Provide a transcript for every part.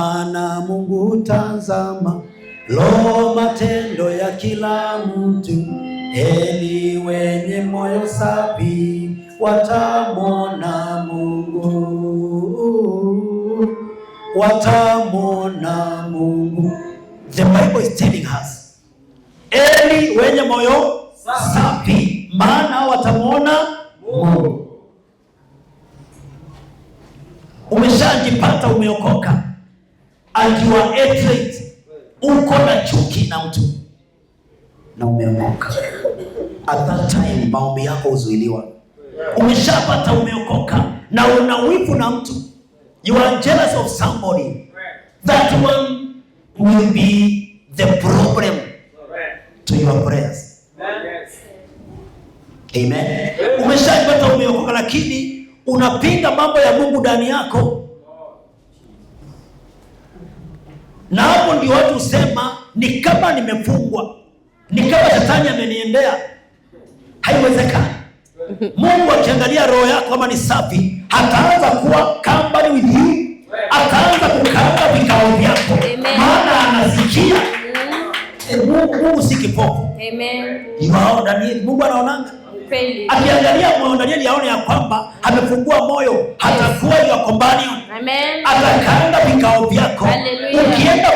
maana Mungu tazama roho matendo ya kila mtu. Heri wenye moyo safi, watamwona Mungu, watamwona Mungu. The Bible is telling us, heri wenye moyo safi, maana watamwona Mungu. Umeshajipata umeokoka, akiwa hatred, uko na chuki na mtu na umeokoka, at that time maombi yako huzuiliwa. Umeshapata umeokoka na una wivu na mtu, you are jealous of somebody, that one will be the problem to your prayers. Amen. Umeshapata umeokoka lakini unapinga mambo ya Mungu ndani yako, na hapo ndio watu sema ni kama nimefungwa, ni kama shetani ameniendea. Haiwezekani. Mungu akiangalia roho yako kama ni safi, hataanza kuwa company with you, ataanza kukaa vikao vyako, maana anasikia. Mungu si kipofu. Amen. Yao Danieli, Mungu anaonanga. Akiangalia moyo Danieli aone ya kwamba amefungua moyo, hatakuwa your companion. Amen. Atakaanga vikao vyako. Ukienda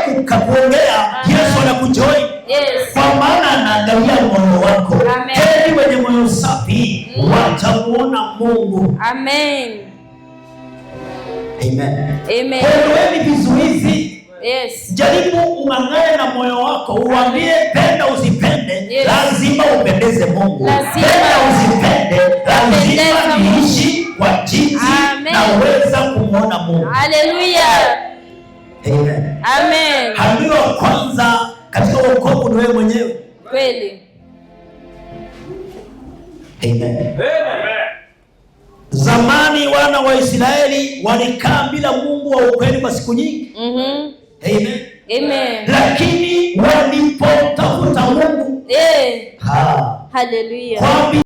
kuongea, Yesu anakujoin. Yes. Kwa maana anaangalia moyo wako. Heri wenye moyo safi, watamuona Mungu. Amen. Amen. Amen. Ondoeni vizuizi. Yes. Jaribu ung'ang'ane na moyo wako, uambie penda usipende, yes, lazima upendeze Mungu. Penda usipende, lazima niishi kwa jinsi naweza kumwona Mungu. Hallelujah. Amen. Amen. Hatua ya kwanza katika wokovu ni wewe mwenyewe. Kweli. Amen. Amen. Zamani wana wa Israeli walikaa bila Mungu wa ukweli kwa siku nyingi. Amen. Amen. Lakini walipotafuta Mungu, hallelujah.